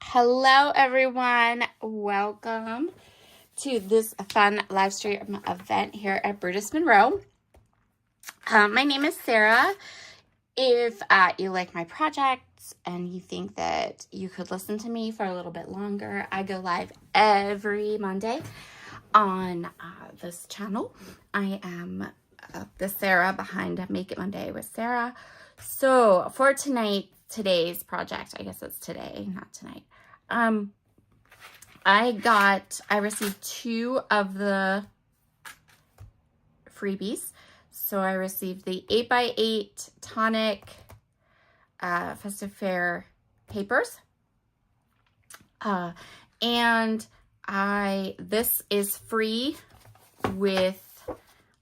Hello, everyone. Welcome to this fun live stream event here at Brutus Monroe. My name is Sarah. If you like my projects and you think that you could listen to me for a little bit longer, I go live every Monday on this channel. I am the Sarah behind Make It Monday with Sarah. So for today's project, I guess it's today, not tonight. I received 2 of the freebies. So I received the 8x8 Tonic Festive Fair papers. And this is free with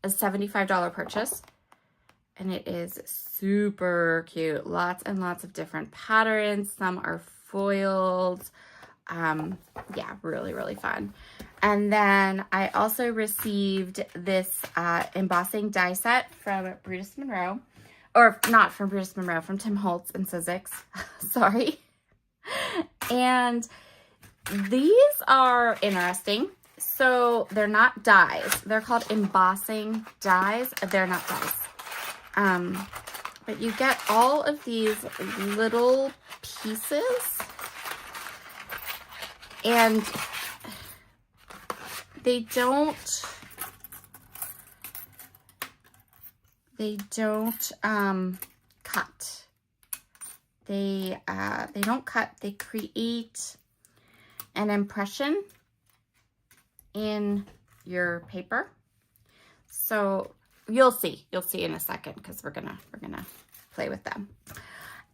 a $75 purchase. And it is super cute. Lots and lots of different patterns. Some are foiled. Yeah, really, really fun. And then I also received this embossing die set from Brutus Monroe. Or not from Brutus Monroe, from Tim Holtz and Sizzix. Sorry. And these are interesting. So they're not dies. They're called embossing dies. They're not dies. But you get all of these little pieces, and they don't cut. They don't cut. They create an impression in your paper. So you'll see in a second, because we're gonna play with them.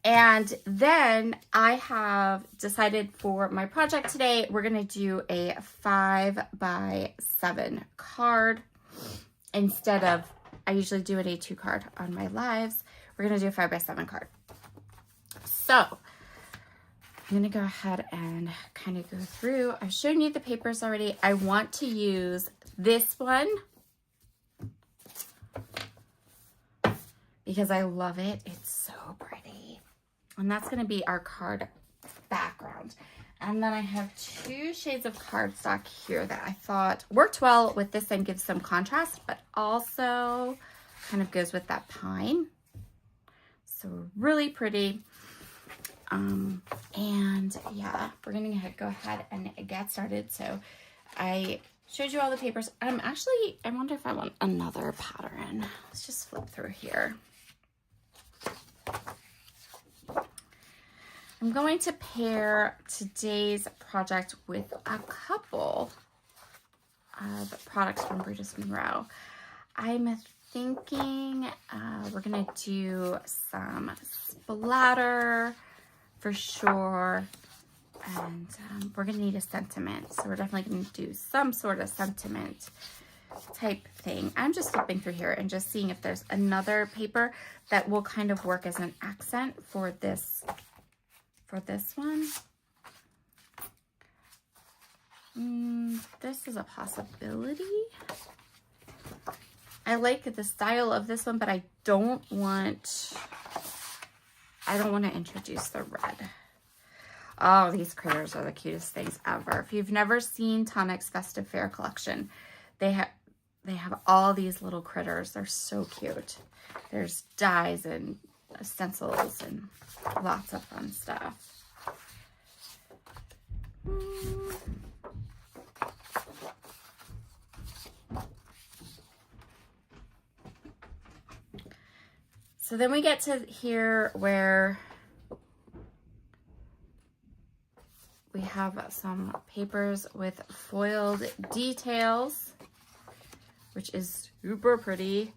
And then I have decided for my project today, we're gonna do a 5x7 card instead of, I usually do an A2 card on my lives. We're gonna do a 5x7 card. So I'm gonna go ahead and kind of go through. I've shown you the papers already. I want to use this one because I love it. It's so pretty. And that's going to be our card background. And then I have 2 shades of cardstock here that I thought worked well with this and gives some contrast, but also kind of goes with that pine. So really pretty. And yeah, we're going to go ahead and get started. So I showed you all the papers. I wonder if I want another pattern. Let's just flip through here. I'm going to pair today's project with a couple of products from Brutus Monroe. I'm thinking we're going to do some splatter for sure. And we're going to need a sentiment. So we're definitely going to do some sort of sentiment type thing. I'm just flipping through here and just seeing if there's another paper that will kind of work as an accent for this one. This is a possibility. I like the style of this one, but I don't want to introduce the red. Oh, these critters are the cutest things ever. If you've never seen Tonic's Festive Fair collection, they have all these little critters. They're so cute. There's dies and stencils and lots of fun stuff. So then we get to here where we have some papers with foiled details, which is super pretty.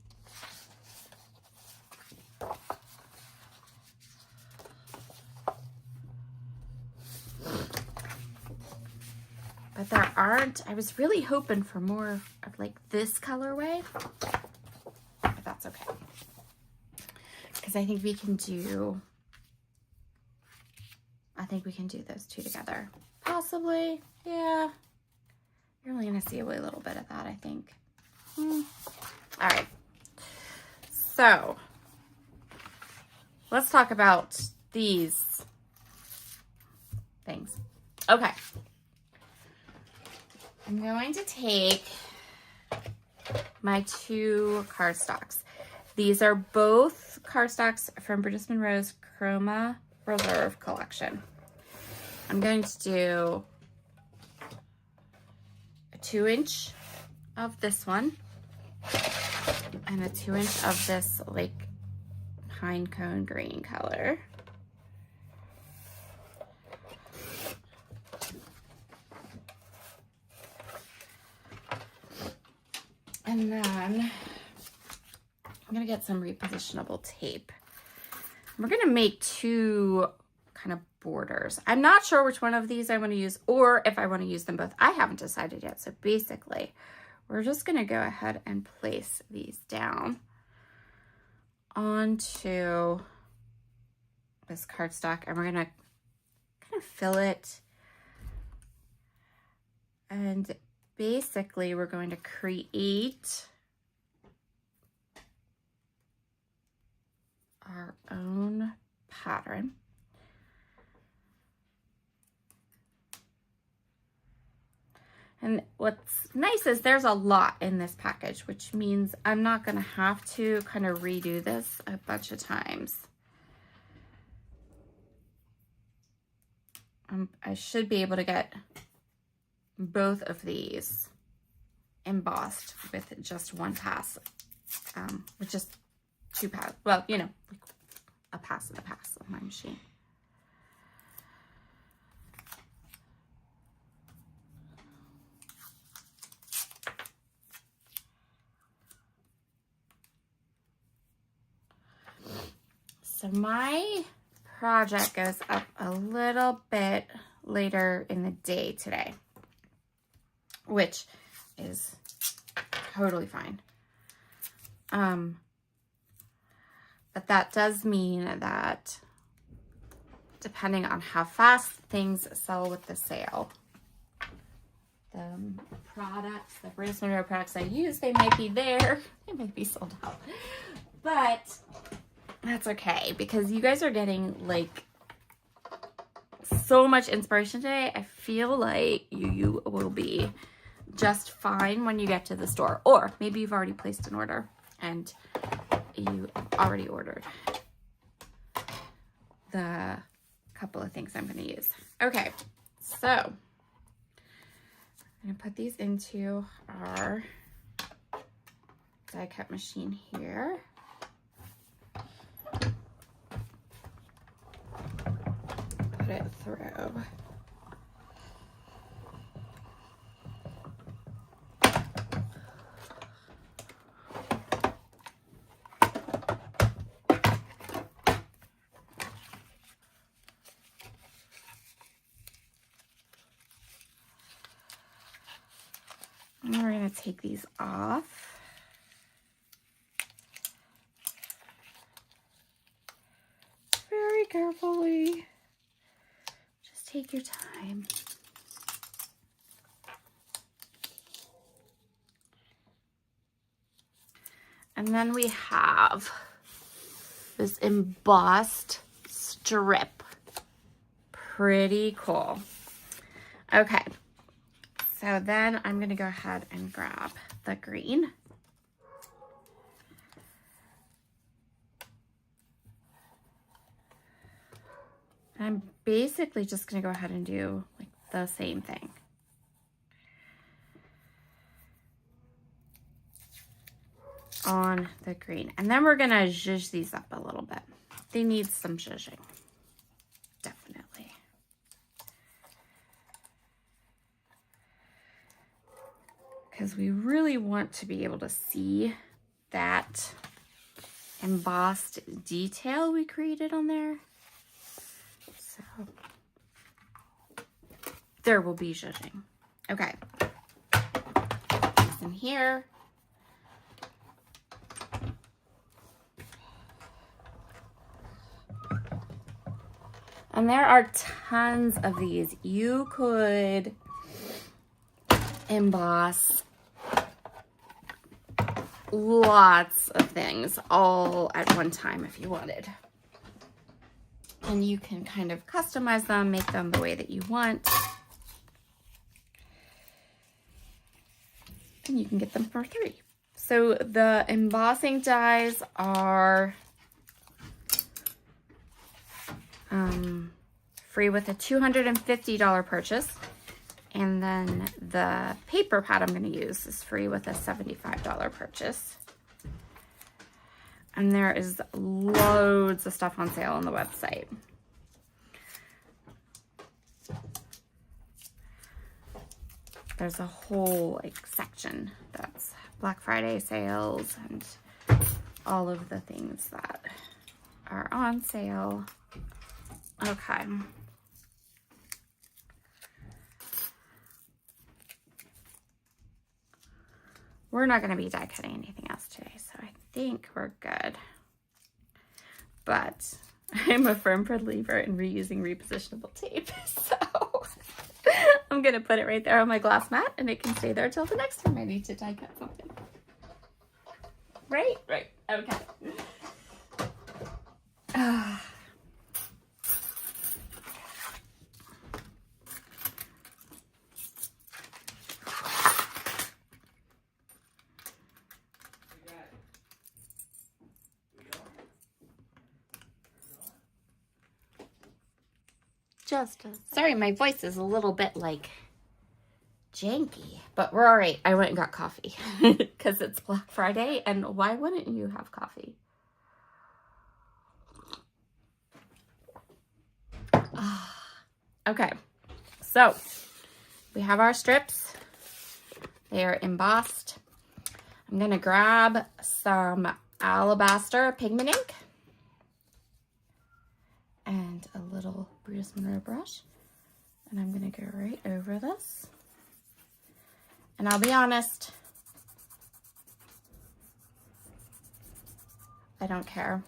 But there aren't, I was really hoping for more of like this colorway, but that's okay. Because I think we can do those 2 together. Possibly, yeah. You're only gonna see a little bit of that, I think. All right. So let's talk about these things. Okay. I'm going to take my 2 cardstocks. These are both cardstocks from Bridges Monroe's Chroma Reserve collection. I'm going to do a 2-inch of this one and a 2-inch of this like pine cone green color. And then I'm gonna get some repositionable tape. We're gonna make 2 kind of borders. I'm not sure which one of these I want to use or if I want to use them both. I haven't decided yet. So basically, we're just gonna go ahead and place these down onto this cardstock, and we're gonna kind of fill it. And basically, we're going to create our own pattern. And what's nice is there's a lot in this package, which means I'm not going to have to kind of redo this a bunch of times. I should be able to get both of these embossed with just one pass, with just 2 pass. Well, you know, like a pass and a pass on my machine. So my project goes up a little bit later in the day today, which is totally fine. But that does mean that depending on how fast things sell with the sale, the products, the Bridges Monroe products I use, they might be there. They might be sold out. But that's okay, because you guys are getting like so much inspiration today. I feel like you will be just fine when you get to the store, or maybe you've already placed an order and you already ordered the couple of things I'm going to use. Okay, so I'm going to put these into our die cut machine here. Put it through. And we're going to take these off. Very carefully. Just take your time. And then we have this embossed strip. Pretty cool. Okay. So then I'm going to go ahead and grab the green. And I'm basically just going to go ahead and do like the same thing. On the green. And then we're going to zhuzh these up a little bit. They need some zhuzhing. Definitely. Because we really want to be able to see that embossed detail we created on there. So there will be zhuzhing. Okay. These in here. And there are tons of these. You could emboss lots of things all at one time if you wanted. And you can kind of customize them, make them the way that you want. and you can get them for $3. So the embossing dies are free with a $250 purchase. And then the paper pad I'm going to use is free with a $75 purchase. And there is loads of stuff on sale on the website. There's a whole section that's Black Friday sales and all of the things that are on sale. Okay. We're not going to be die cutting anything else today, so I think we're good. But I'm a firm believer in reusing repositionable tape, so I'm going to put it right there on my glass mat, and it can stay there till the next time I need to die cut something. Right? Right. Okay. Sorry, my voice is a little bit janky, but we're all right. I went and got coffee because it's Black Friday, and why wouldn't you have coffee? Okay, so we have our strips. They are embossed. I'm gonna grab some Alabaster pigment ink and a little Brutus Monroe brush, and I'm gonna go right over this. And I'll be honest, I don't care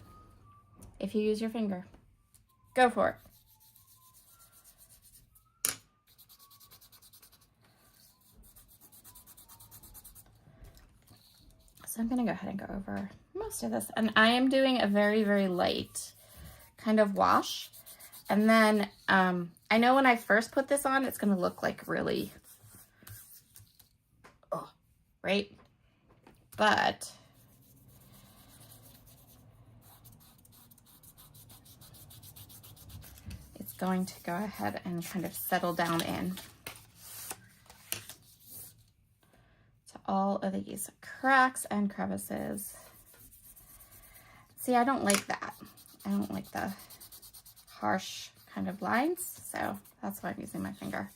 if you use your finger. Go for it. So I'm gonna go ahead and go over most of this, and I am doing a very, very light kind of wash. And then I know when I first put this on, it's gonna look really, right? But it's going to go ahead and kind of settle down in to all of these cracks and crevices. See, I don't like that. I don't like the harsh kind of lines, so that's why I'm using my finger.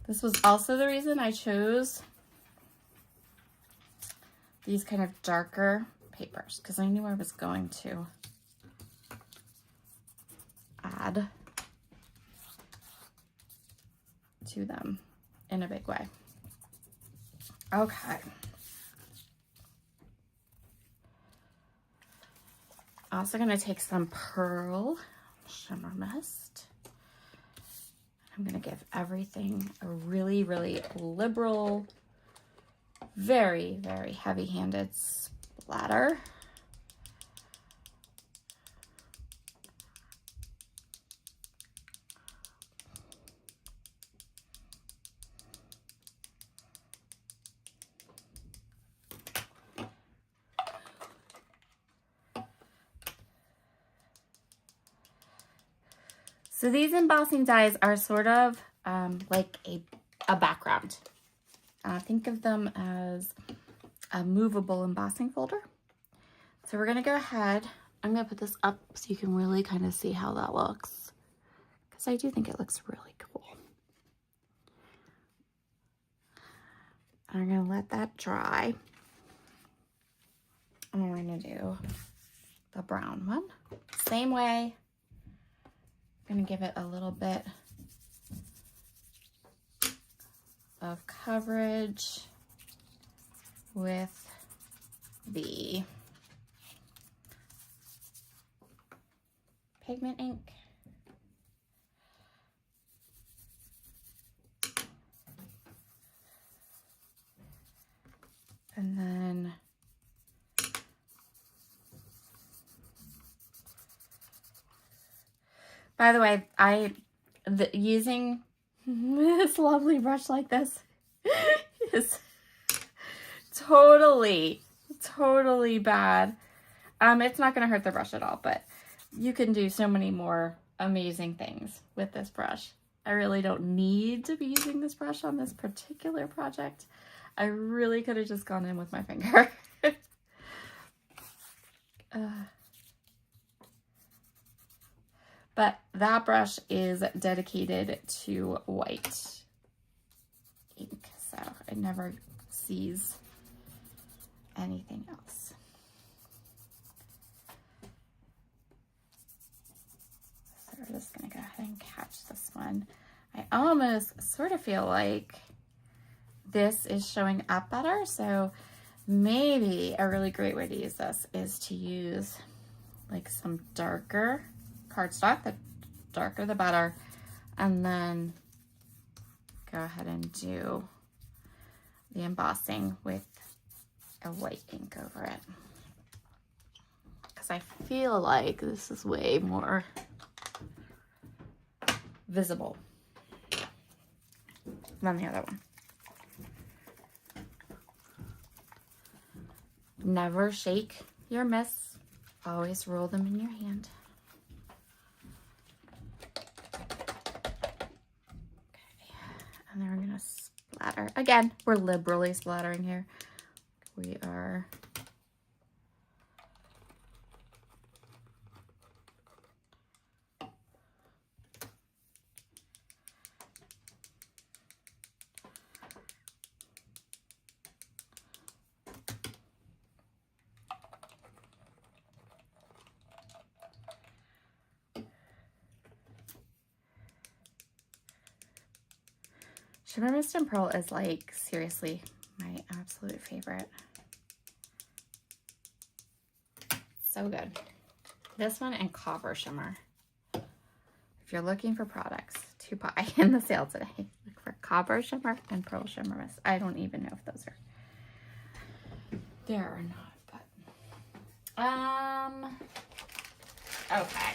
This was also the reason I chose these kind of darker papers, because I knew I was going to add to them in a big way. Okay. Also going to take some Pearl Shimmer Mist. I'm going to give everything a really, really liberal, very, very heavy-handed splatter. So these embossing dies are sort of like a background. Think of them as a movable embossing folder. So we're going to go ahead. I'm going to put this up so you can really kind of see how that looks, because I do think it looks really cool. I'm going to let that dry. And we're going to do the brown one. Same way. I'm going to give it a little bit of coverage with the pigment ink. And then by the way, using this lovely brush like this is totally bad. It's not going to hurt the brush at all, but you can do so many more amazing things with this brush. I really don't need to be using this brush on this particular project. I really could have just gone in with my finger. But that brush is dedicated to white ink, so it never sees anything else. So we're just gonna go ahead and catch this one. I almost sort of feel like this is showing up better, so maybe a really great way to use this is to use like some darker cardstock. The darker the better, and then go ahead and do the embossing with a white ink over it, because I feel like this is way more visible than the other one. Never shake your mists, always roll them in your hand. And then we're gonna splatter. Again, we're liberally splattering here. We are Shimmer Mist and Pearl is like seriously my absolute favorite. So good. This one and Copper Shimmer. If you're looking for products to buy in the sale today, look for Copper Shimmer and Pearl Shimmer Mist. I don't even know if those are there or not, but okay.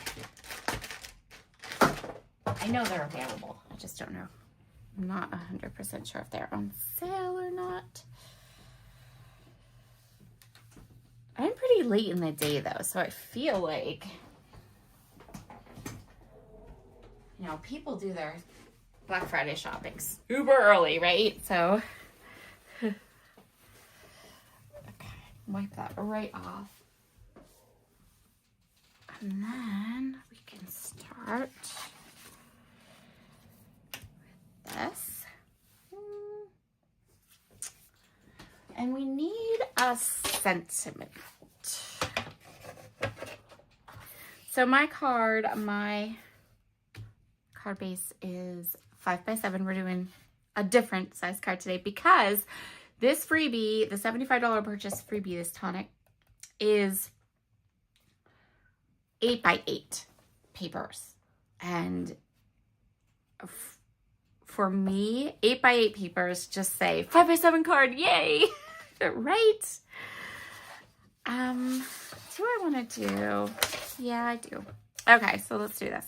I know they're available. I just don't know. I'm not 100% sure if they're on sale or not. I'm pretty late in the day though, so I feel like, you know, people do their Black Friday shopping super early, right? So, okay, wipe that right off. And then we can start this. And we need a sentiment. So my card base is 5x7. We're doing a different size card today because this freebie, the $75 purchase freebie, this tonic, is 8x8 papers. And for me, 8x8 papers just say 5x7 card, yay! Right? Do I want to do? Yeah, I do. Okay, so let's do this.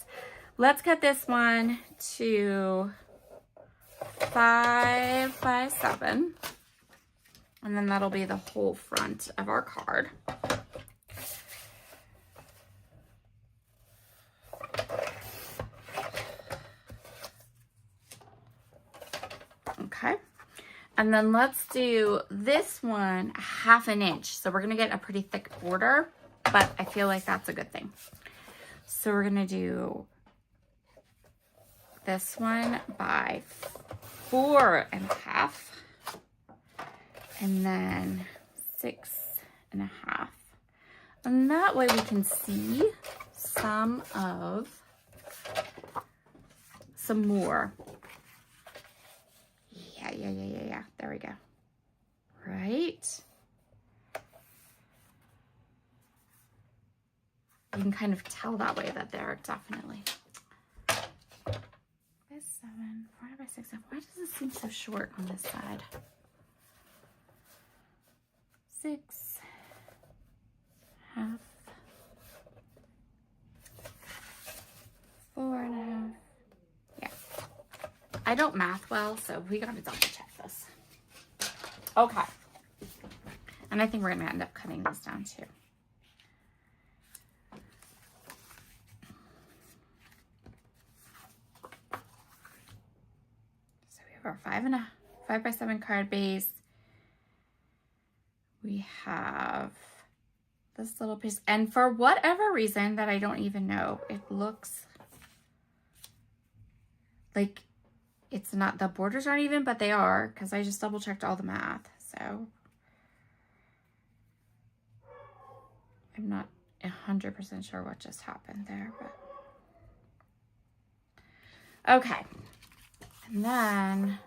Let's cut this one to 5x7, and then that'll be the whole front of our card. Okay, and then let's do this one 1/2 inch. So we're gonna get a pretty thick border, but I feel like that's a good thing. So we're gonna do this one by 4.5, and then 6.5, and that way we can see some more. Yeah. There we go. Right? You can kind of tell that way that they're definitely 5x7, 4x6. Why does this seem so short on this side? 6.5, 4.5. Yeah. I don't math well, so we gotta double check this. Okay. And I think we're gonna end up cutting these down too. So we have our 5x7 card base. We have this little piece, and for whatever reason that I don't even know, it looks like it's not, the borders aren't even, but they are, because I just double checked all the math. So I'm not 100% sure what just happened there, but okay. And then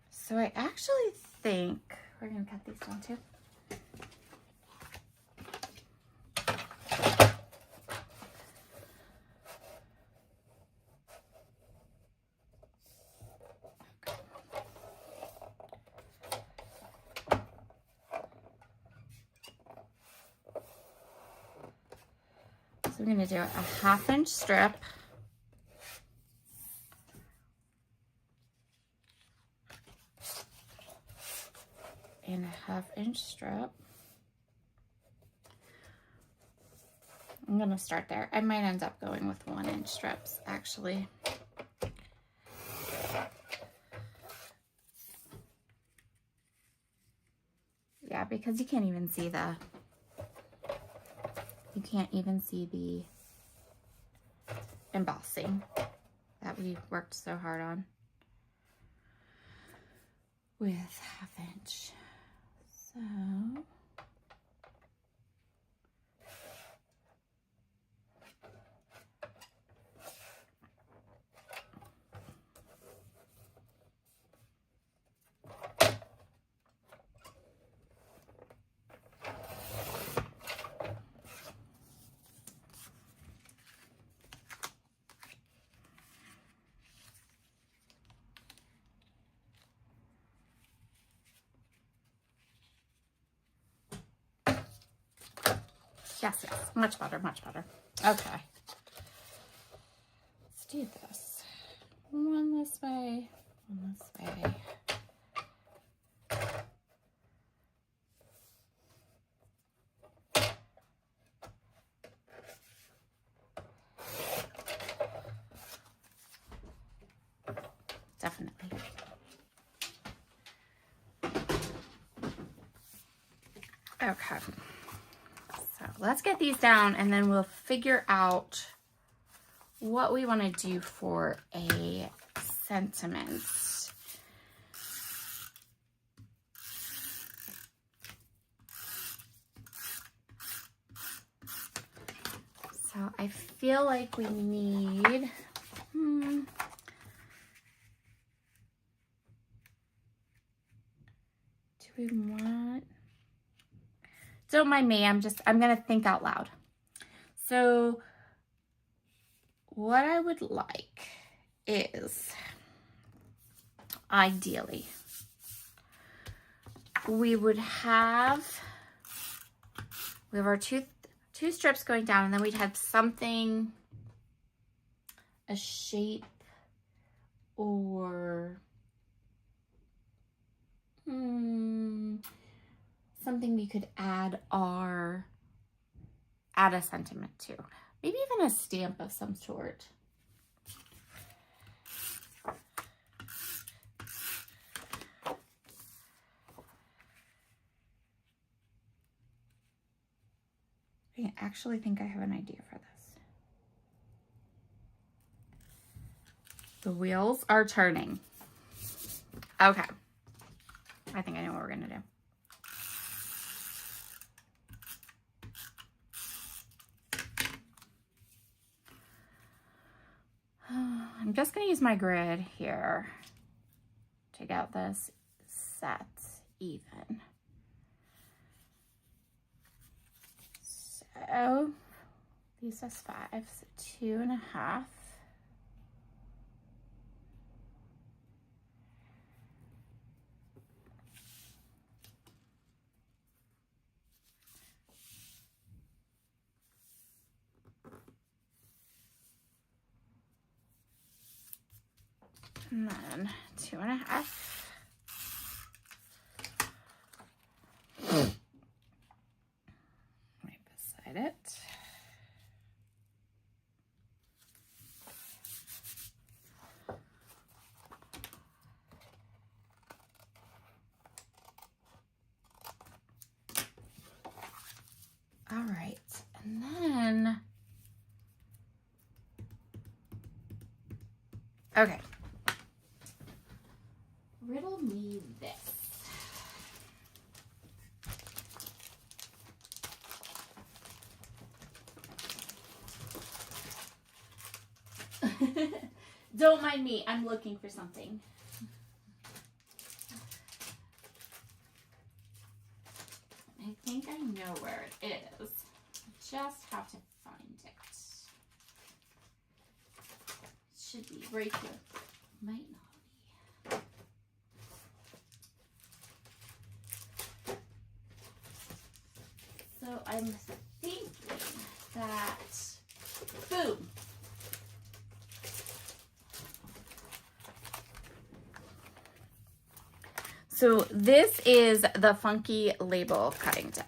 so I actually think we're gonna cut these down too. So we're gonna do a 1/2 inch strip. And a 1/2 inch strip. I'm gonna start there. I might end up going with 1 inch strips actually. Yeah, because you can't even see the embossing that we worked so hard on with 1/2 inch. So yes, much better, much better. Okay. Let's do this. One this way, one this way. Definitely. Okay. So let's get these down and then we'll figure out what we want to do for a sentiment. So I feel like we need, do we want, don't mind me, I'm going to think out loud. So what I would like is, ideally, we have our two strips going down, and then we'd have something, a shape, or something we could add a sentiment to. Maybe even a stamp of some sort. I actually think I have an idea for this. The wheels are turning. Okay. I think I know what we're gonna do. I'm just gonna use my grid here to get this set even. So these is 5, so 2.5. and then 2.5. Right beside it. All right, and then, okay, riddle me this. Don't mind me, I'm looking for something. I think I know where it is. I just have to find it. It should be right here. Might not be. So I'm thinking that, boom. So this is the funky label cutting die.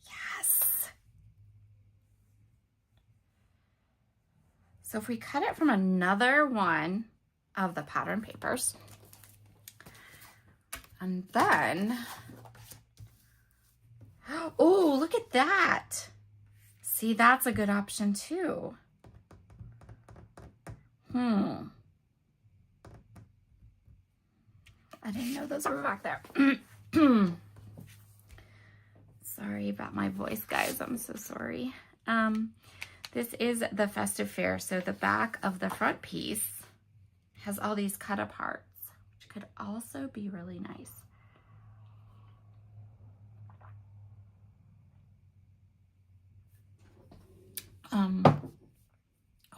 Yes. So if we cut it from another one of the pattern papers, and then, oh, look at that. See, that's a good option too. I didn't know those were back there. Sorry about my voice, guys. I'm so sorry. This is the festive fair. So the back of the front piece has all these cut aparts, which could also be really nice.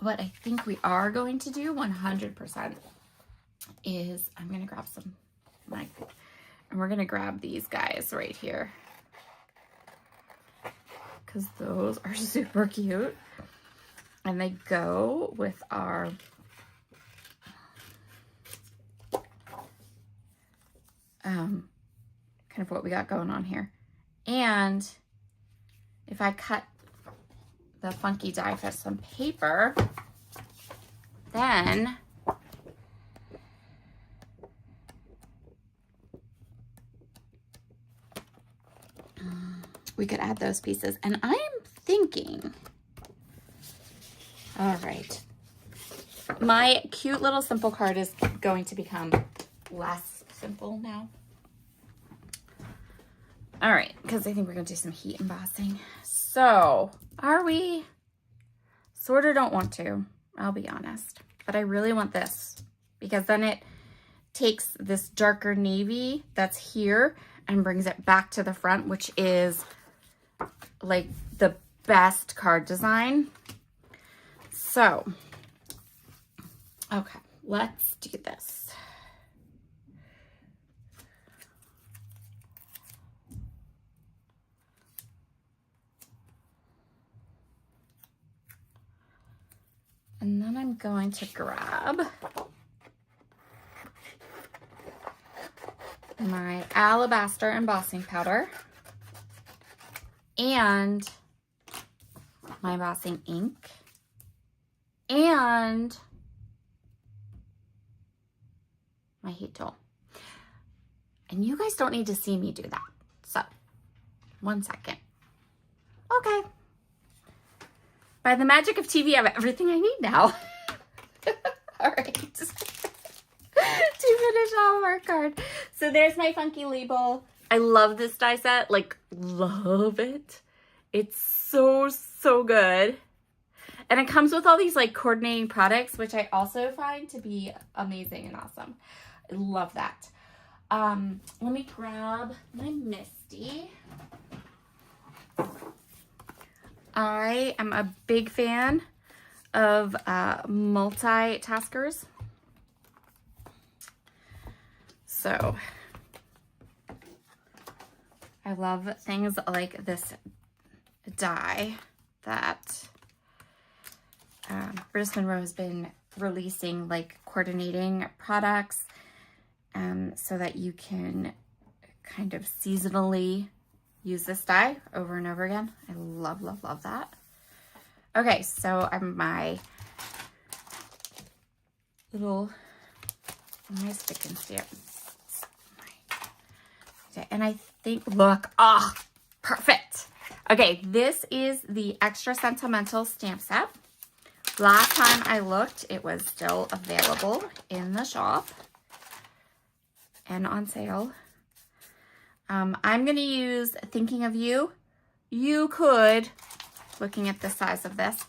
What I think we are going to do 100% is I'm going to grab some mic, and we're going to grab these guys right here because those are super cute, and they go with our kind of what we got going on here. And if I cut the funky die for some paper, then we could add those pieces. And I'm thinking, all right, my cute little simple card is going to become less simple now. All right, because I think we're gonna do some heat embossing. So, are we? Sort of don't want to, I'll be honest. But I really want this because then it takes this darker navy that's here and brings it back to the front, which is like the best card design. So, okay, let's do this. And then I'm going to grab my alabaster embossing powder and my embossing ink and my heat tool. And you guys don't need to see me do that. So, 1 second. Okay. By the magic of TV, I have everything I need now. All right. To finish off our card. So there's my funky label. I love this die set. Like, love it. It's so, so good. And it comes with all these like coordinating products, which I also find to be amazing and awesome. I love that. Let me grab my Misty. I am a big fan of multitaskers. So I love things like this die that British Monroe has been releasing, like coordinating products, so that you can kind of seasonally use this die over and over again. I love, love, love that. Okay, so my little, my stick and stamp. Okay, and I think, look, ah, oh, perfect. Okay, this is the Extra Sentimental stamp set. Last time I looked, it was still available in the shop and on sale. I'm going to use Thinking of You. You could, looking at the size of this,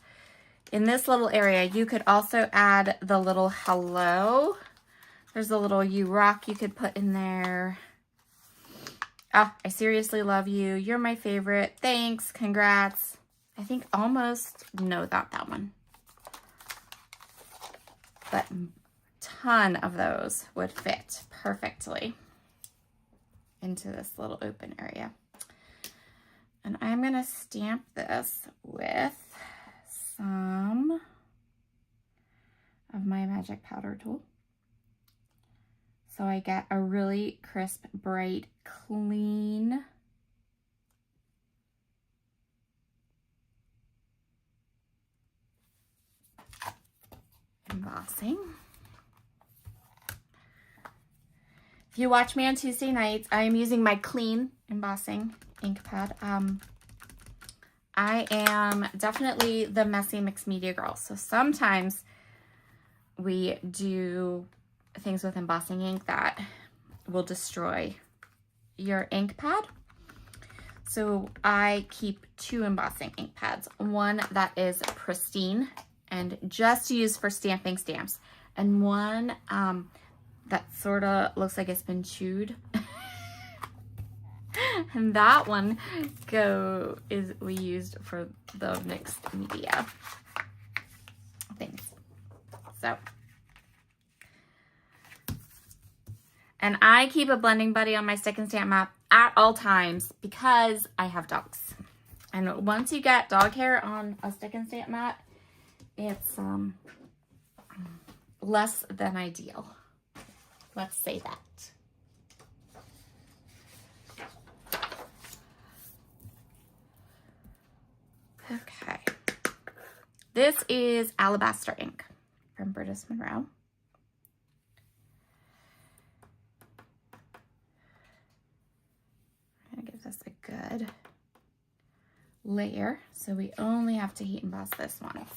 in this little area, you could also add the little hello. There's a little You Rock you could put in there. Ah, I seriously love you. You're my favorite. Thanks. Congrats. I think almost, no, not that one. But a ton of those would fit perfectly into this little open area. And I'm going to stamp this with some of my magic powder tool, so I get a really crisp, bright, clean embossing. If you watch me on Tuesday nights, I am using my clean embossing ink pad. I am definitely the messy mixed media girl. So sometimes we do things with embossing ink that will destroy your ink pad. So I keep 2 embossing ink pads. One that is pristine and just used for stamping stamps, and one that sort of looks like it's been chewed. And that one we used for the mixed media things. So, and I keep a blending buddy on my stick and stamp map at all times because I have dogs. And once you get dog hair on a stick and stamp mat, it's less than ideal. Let's say that. Okay. This is Alabaster ink from British Monroe. I'm going to give this a good layer, so we only have to heat emboss this once.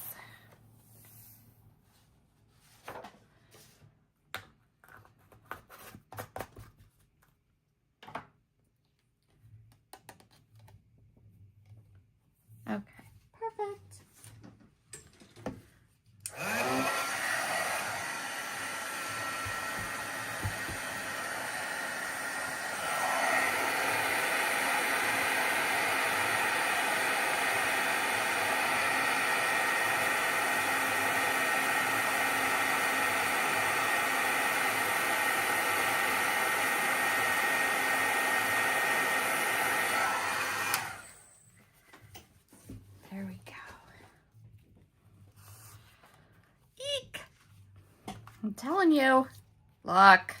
Okay, perfect. There we go. Eek! I'm telling you. Look.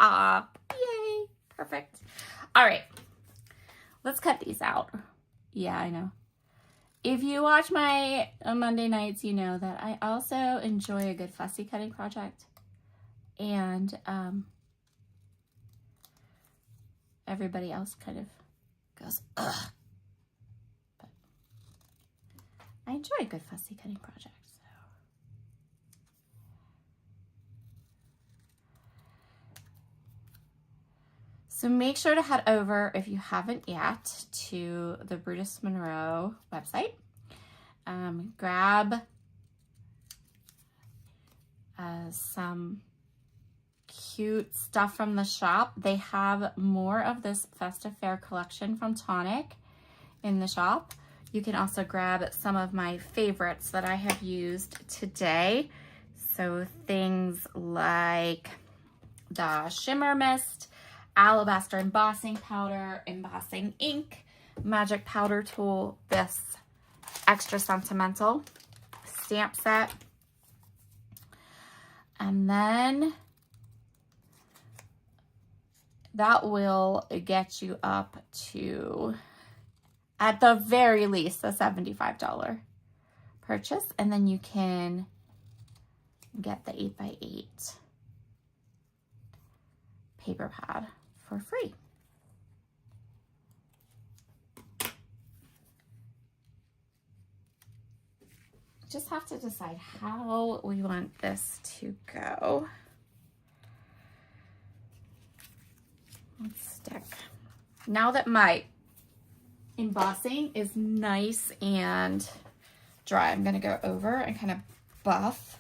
Yay. Perfect. All right. Let's cut these out. Yeah, I know. If you watch my Monday nights, you know that I also enjoy a good fussy cutting project. And everybody else kind of goes, ugh. But I enjoy a good fussy cutting project. So make sure to head over, if you haven't yet, to the British Monroe website. Grab some cute stuff from the shop. They have more of this Festive Fair collection from Tonic in the shop. You can also grab some of my favorites that I have used today. So things like the Shimmer Mist, Alabaster Embossing Powder, Embossing Ink, Magic Powder Tool, this Extra Sentimental stamp set. And then that will get you up to, at the very least, a $75 purchase. And then you can get the 8x8 paper pad for free. Just have to decide how we want this to go. Let's stick. Now that my embossing is nice and dry, I'm going to go over and kind of buff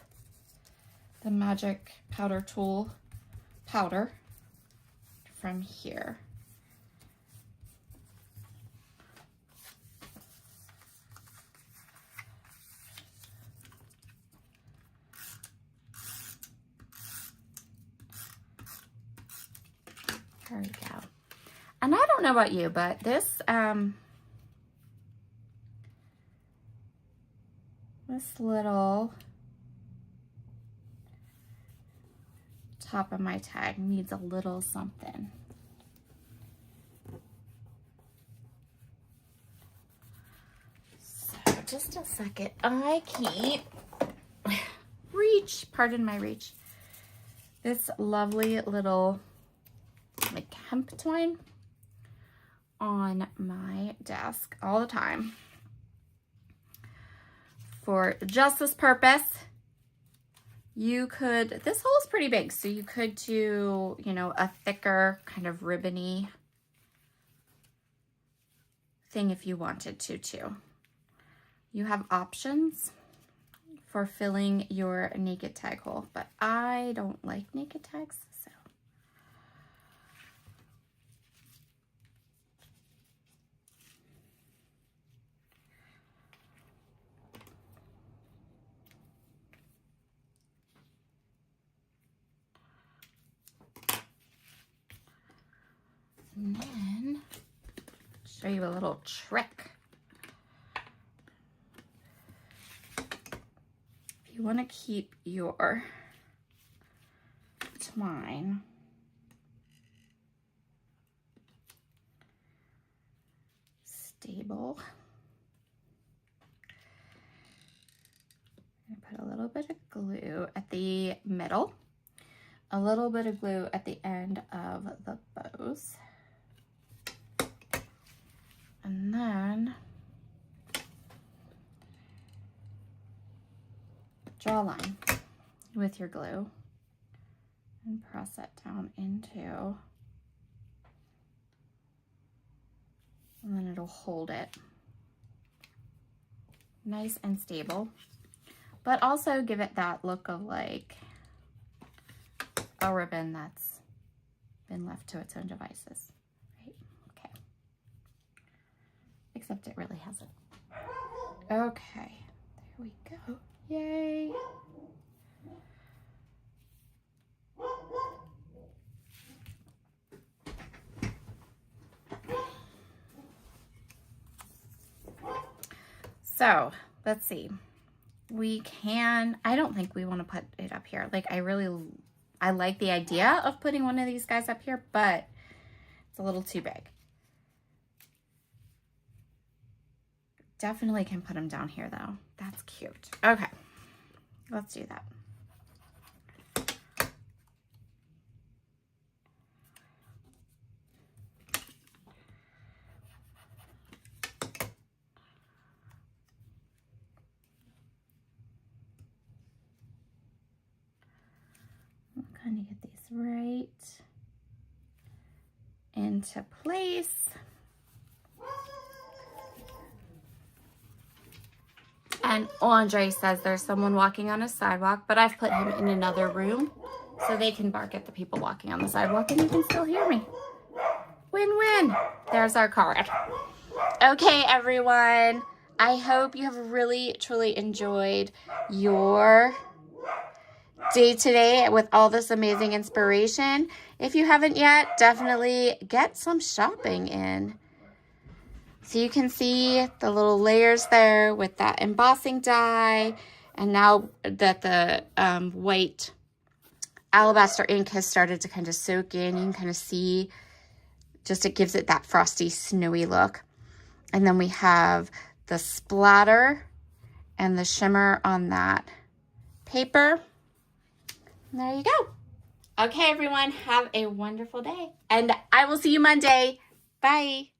the Magic Powder Tool powder from here. There we go. And I don't know about you, but this this little top of my tag needs a little something. So just a second. I can't reach, pardon my reach, this lovely little like hemp twine on my desk all the time for just this purpose. You could, this hole is pretty big, so you could do, you know, a thicker kind of ribbony thing if you wanted to too. You have options for filling your naked tag hole, but I don't like naked tags, so. And then show you a little trick. If you want to keep your twine stable, I'm going to put a little bit of glue at the middle, a little bit of glue at the end of the bows. And then draw a line with your glue and press it down into, and then it'll hold it nice and stable, but also give it that look of like a ribbon that's been left to its own devices. Except it really hasn't. Okay, there we go. Yay. So let's see. We can, I don't think we want to put it up here. Like I like the idea of putting one of these guys up here, but it's a little too big. Definitely can put them down here though. That's cute. Okay, let's do that. I'm going to get these right into place. And Andre says there's someone walking on a sidewalk, but I've put him in another room so they can bark at the people walking on the sidewalk and you can still hear me. Win-win. There's our card. Okay, everyone. I hope you have really, truly enjoyed your day today with all this amazing inspiration. If you haven't yet, definitely get some shopping in. So you can see the little layers there with that embossing die. And now that the white alabaster ink has started to kind of soak in, you can kind of see just it gives it that frosty, snowy look. And then we have the splatter and the shimmer on that paper. And there you go. Okay, everyone, have a wonderful day. And I will see you Monday. Bye.